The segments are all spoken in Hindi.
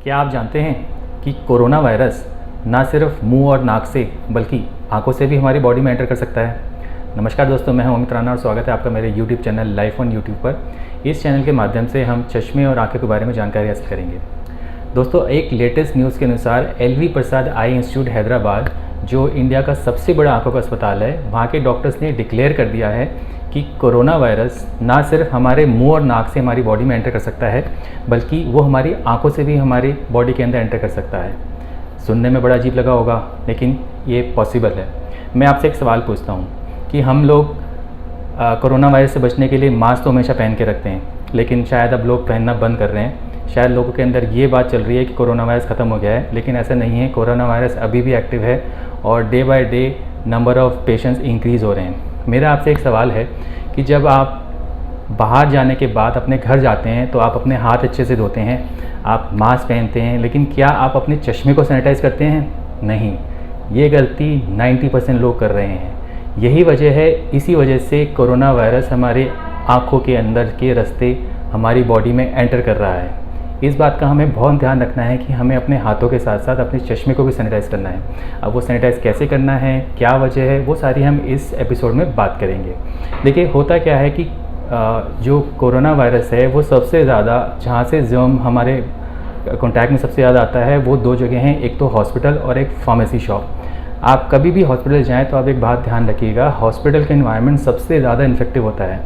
क्या आप जानते हैं कि कोरोना वायरस ना सिर्फ मुंह और नाक से बल्कि आंखों से भी हमारी बॉडी में एंटर कर सकता है। नमस्कार दोस्तों, मैं हूं अमित राणा और स्वागत है आपका मेरे YouTube channel life on YouTube पर। इस चैनल के माध्यम से हम चश्मे और आंखों के बारे में जानकारी हासिल करेंगे। दोस्तों, एक लेटेस्ट न्यूज़ के अनुसार LV प्रसाद आई इंस्टीट्यूट हैदराबाद, जो इंडिया का सबसे बड़ा आंखों का अस्पताल है, वहाँ के डॉक्टर्स ने डिक्लेयर कर दिया है कि कोरोना वायरस ना सिर्फ हमारे मुंह और नाक से हमारी बॉडी में एंटर कर सकता है बल्कि वो हमारी आंखों से भी हमारी बॉडी के अंदर एंटर कर सकता है। सुनने में बड़ा अजीब लगा होगा, लेकिन ये पॉसिबल है। मैं आपसे एक सवाल पूछता हूँ कि हम लोग कोरोना वायरस से बचने के लिए मास्क तो हमेशा पहन के रखते हैं, लेकिन शायद अब लोग पहनना बंद कर रहे हैं। शायद लोगों के अंदर ये बात चल रही है कि कोरोना वायरस ख़त्म हो गया है, लेकिन ऐसा नहीं है। कोरोना वायरस अभी भी एक्टिव है और day by day number of patients increase हो रहे हैं। मेरा आपसे एक सवाल है कि जब आप बाहर जाने के बाद अपने घर जाते हैं तो आप अपने हाथ अच्छे से धोते हैं, आप मास्क पहनते हैं, लेकिन क्या आप अपने चश्मे को सैनिटाइज़ करते हैं? नहीं। ये गलती 90% लोग कर रहे हैं। यही वजह है, इसी वजह से कोरोना वायरस हमारे आँखों के अंदर के रास्ते हमारी बॉडी में एंटर कर रहा है। इस बात का हमें बहुत ध्यान रखना है कि हमें अपने हाथों के साथ साथ अपने चश्मे को भी सैनिटाइज़ करना है। अब वो सैनिटाइज़ कैसे करना है, क्या वजह है, वो सारी हम इस एपिसोड में बात करेंगे। देखिए, होता क्या है कि जो कोरोना वायरस है वो सबसे ज़्यादा जहाँ से जर्म हमारे कॉन्टैक्ट में सबसे ज़्यादा आता है वो दो जगह हैं, एक तो हॉस्पिटल और एक फार्मेसी शॉप। आप कभी भी हॉस्पिटल जाएँ तो आप एक बात ध्यान रखिएगा, हॉस्पिटल का एनवायरनमेंट सबसे ज़्यादा इन्फेक्टिव होता है।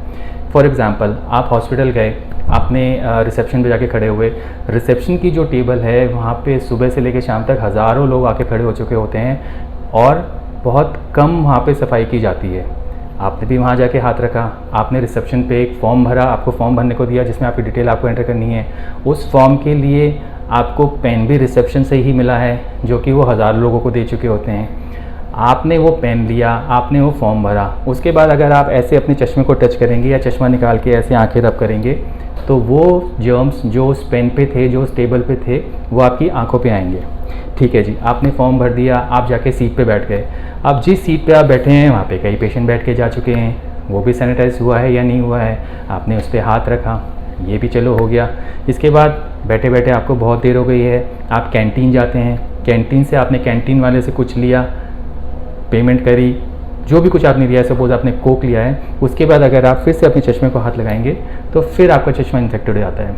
फॉर एग्ज़ाम्पल, आप हॉस्पिटल गए, आपने रिसेप्शन पे जाके खड़े हुए, रिसेप्शन की जो टेबल है वहाँ पे सुबह से लेकर शाम तक हज़ारों लोग आके खड़े हो चुके होते हैं और बहुत कम वहाँ पे सफाई की जाती है। आपने भी वहाँ जाके हाथ रखा, आपने रिसेप्शन पे एक फॉर्म भरा, आपको फॉर्म भरने को दिया जिसमें आपकी डिटेल आपको एंटर करनी है। उस फॉर्म के लिए आपको पेन भी रिसेप्शन से ही मिला है, जो कि वो हज़ारों लोगों को दे चुके होते हैं। आपने वो पेन लिया, आपने वो फॉर्म भरा, उसके बाद अगर आप ऐसे अपने चश्मे को टच करेंगे या चश्मा निकाल के ऐसे आंखें रब करेंगे तो वो जर्म्स जो उस पेन पे थे, जो उस टेबल पे थे, वो आपकी आंखों पे आएंगे। ठीक है जी, आपने फॉर्म भर दिया, आप जाके सीट पे बैठ गए। अब जिस सीट पे आप बैठे हैं वहाँ पे कई पेशेंट बैठ के जा चुके हैं, वो भी सैनिटाइज हुआ है या नहीं हुआ है, आपने उस पर हाथ रखा, ये भी चलो हो गया। इसके बाद बैठे बैठे आपको बहुत देर हो गई है, आप कैंटीन जाते हैं, कैंटीन से आपने कैंटीन वाले से कुछ लिया, पेमेंट करी, जो भी कुछ आपने लिया है, सपोज आपने कोक लिया है, उसके बाद अगर आप फिर से अपने चश्मे को हाथ लगाएंगे तो फिर आपका चश्मा इन्फेक्टेड हो जाता है।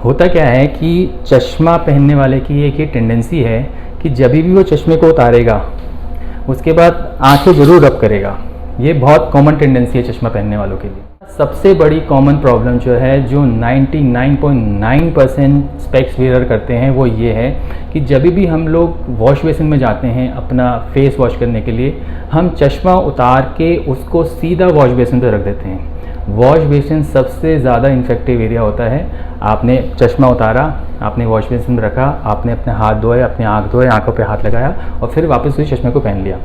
होता क्या है कि चश्मा पहनने वाले की एक ये टेंडेंसी है कि जब भी वो चश्मे को उतारेगा उसके बाद आंखें ज़रूर रब करेगा। ये बहुत कॉमन टेंडेंसी है चश्मा पहनने वालों के लिए। सबसे बड़ी कॉमन प्रॉब्लम जो है, जो 99.9% स्पेक्स वेयर करते हैं, वो ये है कि जब भी हम लोग वॉश बेसिन में जाते हैं अपना फेस वॉश करने के लिए, हम चश्मा उतार के उसको सीधा वॉश बेसिन पर रख देते हैं। वॉश बेसिन सबसे ज़्यादा इन्फेक्टिव एरिया होता है। आपने चश्मा उतारा, आपने वॉश बेसिन में रखा, आपने अपने हाथ धोए, अपने आँख धोए, आँखों पे हाथ लगाया और फिर वापस उसी चश्मे को पहन लिया।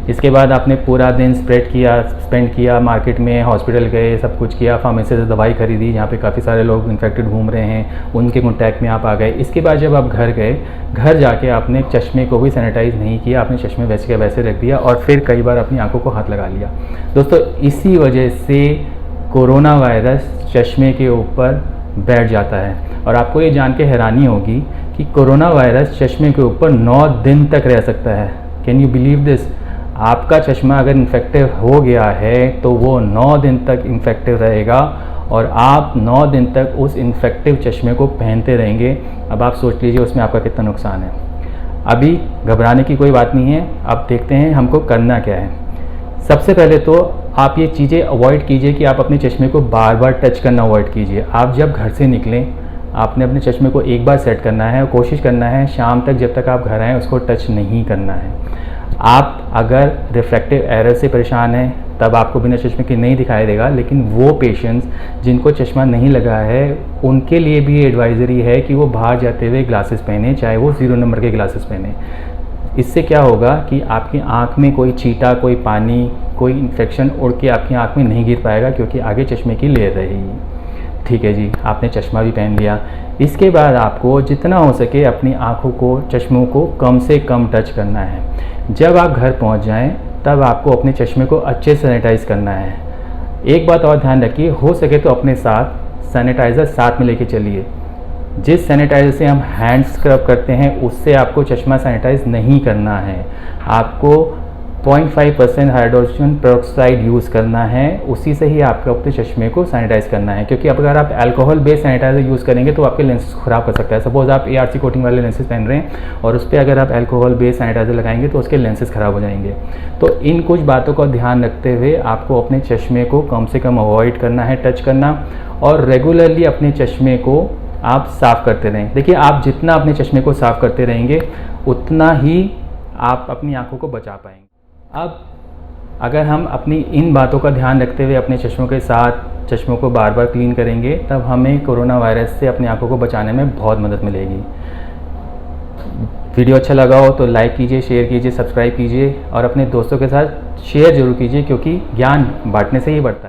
इसके बाद आपने पूरा दिन स्पेंड किया, मार्केट में, हॉस्पिटल गए, सब कुछ किया, फार्मेसी से दवाई खरीदी जहाँ पे काफ़ी सारे लोग इन्फेक्टेड घूम रहे हैं, उनके कॉन्टैक्ट में आप आ गए। इसके बाद जब आप घर गए, घर जाके आपने चश्मे को भी सैनिटाइज़ नहीं किया, आपने चश्मे वैसे के वैसे रख दिया और फिर कई बार अपनी आंखों को हाथ लगा लिया। दोस्तों, इसी वजह से कोरोना वायरस चश्मे के ऊपर बैठ जाता है। और आपको ये जान के हैरानी होगी कि कोरोना वायरस चश्मे के ऊपर 9 दिन तक रह सकता है। Can you believe this? आपका चश्मा अगर इन्फेक्टिव हो गया है तो वो 9 दिन तक इन्फेक्टिव रहेगा और आप 9 दिन तक उस इन्फेक्टिव चश्मे को पहनते रहेंगे। अब आप सोच लीजिए उसमें आपका कितना नुकसान है। अभी घबराने की कोई बात नहीं है। अब देखते हैं हमको करना क्या है। सबसे पहले तो आप ये चीज़ें अवॉइड कीजिए कि आप अपने चश्मे को बार बार टच करना अवॉइड कीजिए। आप जब घर से निकलें, आपने अपने चश्मे को एक बार सेट करना है और कोशिश करना है शाम तक जब तक आप घर आएँ उसको टच नहीं करना है। आप अगर रिफ्रैक्टिव एरर से परेशान हैं तब आपको बिना चश्मे के नहीं दिखाई देगा, लेकिन वो पेशेंट्स जिनको चश्मा नहीं लगा है उनके लिए भी एडवाइजरी है कि वो बाहर जाते हुए ग्लासेस पहने, चाहे वो 0 नंबर के ग्लासेस पहने। इससे क्या होगा कि आपकी आँख में कोई छींटा, कोई पानी, कोई इन्फेक्शन उड़ के आपकी आँख में नहीं गिर पाएगा, क्योंकि आगे चश्मे की लेयर रहेगी। ठीक है जी, आपने चश्मा भी पहन लिया। इसके बाद आपको जितना हो सके अपनी आँखों को, चश्मों को कम से कम टच करना है। जब आप घर पहुंच जाएं तब आपको अपने चश्मे को अच्छे से सैनिटाइज़ करना है। एक बात और ध्यान रखिए, हो सके तो अपने साथ सैनिटाइज़र साथ में लेके चलिए। जिस सैनिटाइज़र से हम हैंड स्क्रब करते हैं उससे आपको चश्मा सैनिटाइज नहीं करना है। आपको 0.5% हाइड्रोजन पेरोक्साइड यूज़ करना है, उसी से ही आपको अपने चश्मे को सैनिटाइज़ करना है। क्योंकि अब अगर आप अल्कोहल बेस्ड सैनिटाइज़र यूज़ करेंगे तो आपके लेंसेज ख़राब कर सकता है। सपोज़ आप ARC कोटिंग वाले लेंसेज पहन रहे हैं और उस पर अगर आप अल्कोहल बेस्ड सैनिटाइज़र लगाएंगे तो उसके लेंसेज ख़राब हो जाएंगे। तो इन कुछ बातों का ध्यान रखते हुए आपको अपने चश्मे को कम से कम अवॉइड करना है टच करना, और रेगुलरली अपने चश्मे को आप साफ़ करते रहें। देखिए, आप जितना अपने चश्मे को साफ़ करते रहेंगे उतना ही आप अपनी आँखों को बचा पाएंगे। अब अगर हम अपनी इन बातों का ध्यान रखते हुए अपने चश्मों के साथ चश्मों को बार बार क्लीन करेंगे, तब हमें कोरोना वायरस से अपनी आंखों को बचाने में बहुत मदद मिलेगी। वीडियो अच्छा लगा हो तो लाइक कीजिए, शेयर कीजिए, सब्सक्राइब कीजिए और अपने दोस्तों के साथ शेयर जरूर कीजिए, क्योंकि ज्ञान बांटने से ही बढ़ता है।